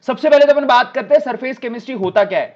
सबसे पहले तो अपन बात करते हैं सरफेस केमिस्ट्री होता क्या है।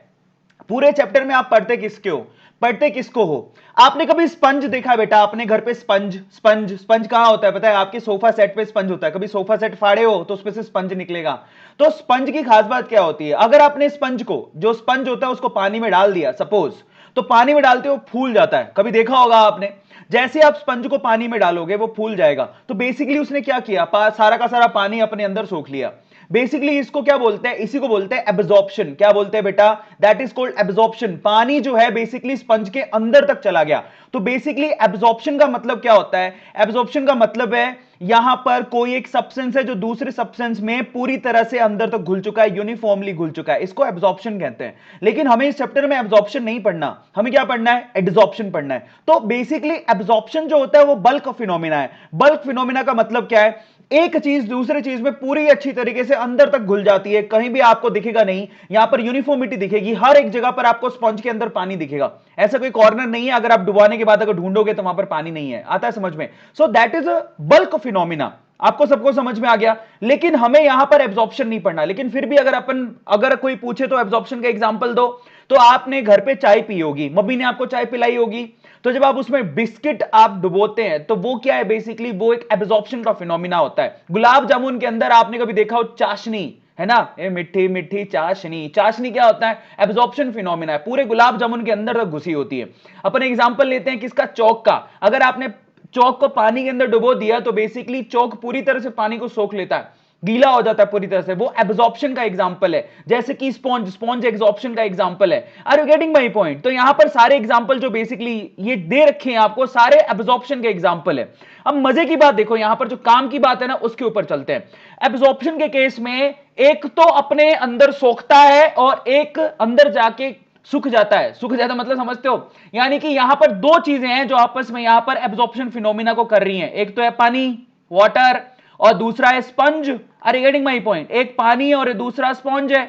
पूरे चैप्टर में आप पढ़ते किसको हो। आपने कभी स्पंज देखा बेटा अपने घर पे? स्पंज स्पंज स्पंज कहां होता है पता है? आपके सोफा सेट पे स्पंज होता है। कभी सोफा सेट फाड़े हो तो उसमें से स्पंज निकलेगा। तो स्पंज की खास बात क्या होती है? अगर आपने स्पंज को, जो स्पंज होता है उसको पानी में डाल दिया सपोज, तो पानी में डालते हो फूल जाता है। कभी देखा होगा आपने, जैसे आप स्पंज को पानी में डालोगे वो फूल जाएगा। तो बेसिकली उसने क्या किया, सारा का सारा पानी अपने अंदर सोख लिया। बेसिकली इसको क्या बोलते हैं? इसी को बोलते हैं एब्जॉर्प्शन। क्या बोलते हैं बेटा? That is called absorption. पानी जो है बेसिकली स्पंज के अंदर तक चला गया। तो बेसिकली एब्जॉर्प्शन का मतलब क्या होता है? एब्जॉर्प्शन का मतलब है यहां पर कोई एक सब्सटेंस है जो दूसरे सब्सटेंस में पूरी तरह से अंदर तक घुल चुका है, यूनिफॉर्मली घुल चुका है, इसको एब्जॉर्प्शन कहते हैं। लेकिन हमें इस चैप्टर में एब्जॉर्प्शन नहीं पढ़ना, हमें क्या पढ़ना है? एडजॉर्प्शन पढ़ना है। तो बेसिकली एब्जॉर्प्शन जो होता है वो बल्क फिनोमिना है। बल्क फिनोमिना का मतलब क्या है? एक चीज दूसरे चीज में पूरी अच्छी तरीके से अंदर तक घुल जाती है, कहीं भी आपको दिखेगा नहीं, यहां पर यूनिफॉर्मिटी दिखेगी, हर एक जगह पर आपको स्पंज के अंदर पानी दिखेगा। ऐसा कोई कॉर्नर नहीं है अगर आप डुबाने के बाद अगर ढूंढोगे तो वहां पर पानी नहीं है। आता है समझ में? So that is a bulk phenomena. आपको सबको समझ में आ गया। लेकिन हमें यहां पर एब्जॉर्प्शन नहीं पढ़ना। लेकिन फिर भी अगर कोई पूछे तो एब्जॉर्प्शन का एग्जांपल दो, तो आपने घर पे चाय पी होगी, मम्मी ने आपको चाय पिलाई होगी, तो जब आप उसमें बिस्किट आप डुबोते हैं तो वो क्या है? बेसिकली वो एक एब्जॉर्प्शन का फिनोमिना होता है। गुलाब जामुन के अंदर आपने कभी देखा हो चाशनी, है ना, ये मिट्टी मिट्टी चाशनी। चाशनी क्या होता है? एब्जॉर्प्शन फिनोमिना है, पूरे गुलाब जामुन के अंदर तक घुसी होती है। अपन एग्जांपल लेते हैं किसका? चौक का। अगर आपने चौक को पानी के अंदर डुबो दिया तो बेसिकली चौक पूरी तरह से पानी को सोख लेता है, गीला हो जाता है पूरी तरह से, वो एब्जॉर्प्शन का एग्जांपल है। जैसे कि स्पॉन्ज, स्पॉन्ज एब्जॉर्प्शन का एग्जांपल है। Are you getting my point? तो यहां पर सारे एग्जांपल जो बेसिकली ये दे रखे हैं आपको, सारे एब्जॉर्प्शन के एग्जांपल है। अब मजे की बात देखो, यहां पर जो काम की बात है ना उसके ऊपर चलते हैं। एब्जॉर्प्शन के केस में एक तो अपने अंदर सोखता है और एक अंदर जाके सूख जाता है। सूख जाता मतलब समझते हो? यानी कि यहां पर दो चीजें हैं जो आपस में यहां पर एब्जॉर्प्शन फिनोमिना को कर रही हैं। एक तो है पानी, वाटर, और दूसरा है sponge. Are you getting my point? एक पानी और दूसरा स्पंज है।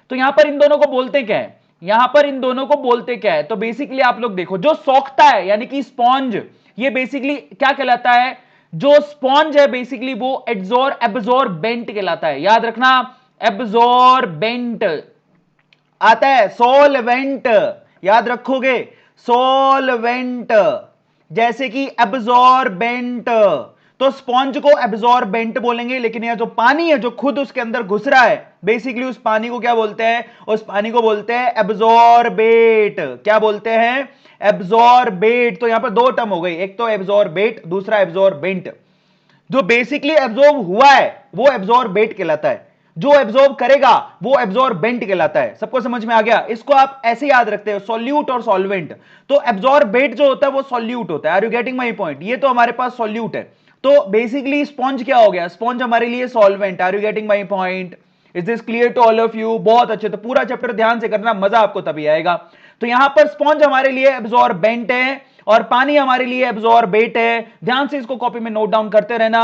तो यहां पर इन दोनों को बोलते क्या है? यहां पर इन दोनों को बोलते क्या है? तो बेसिकली आप लोग देखो, जो सोखता है यानी कि स्पॉन्ज, ये बेसिकली क्या कहलाता है? जो स्पॉन्ज है बेसिकली वो एब्जॉर्बेंट कहलाता है। याद रखना, एब्जॉर्बेंट आता है सॉल्वेंट, याद रखोगे, सॉल्वेंट, जैसे कि एब्जॉर्बेंट। तो स्पॉन्ज को एब्जॉर्बेंट बोलेंगे, लेकिन यह जो पानी है जो खुद उसके अंदर घुस रहा है, बेसिकली उस पानी को क्या बोलते हैं? उस पानी को बोलते हैं एब्जॉर्बेट। क्या बोलते हैं? एब्जॉर्बेट। तो यहां पर दो टर्म हो गई, एक तो एब्जॉर्बेट, दूसरा एब्जॉर्बेंट। जो बेसिकली एब्जॉर्ब हुआ है वो एब्जॉर्बेट कहलाता है, जो एब्जॉर्ब करेगा वो एब्जॉर्बेंट कहलाता है। सबको समझ में आ गया? इसको आप ऐसे याद रखते हो, सॉल्यूट और सॉल्वेंट। तो एब्जॉर्बेट जो होता है वो सॉल्यूट होता है। Are you getting my point? ये तो हमारे पास सॉल्यूट है। तो बेसिकली स्पॉन्ज क्या हो गया? स्पॉन्ज हमारे लिए solvent. Are you getting my point? Is this clear to all of you? बहुत अच्छे। तो पूरा चैप्टर ध्यान से करना, मजा आपको तभी आएगा। तो यहां पर स्पॉन्ज हमारे लिए एब्जॉर्बेंट है और पानी हमारे लिए एब्जॉर्बेट है। ध्यान से इसको कॉपी में नोट डाउन करते रहना।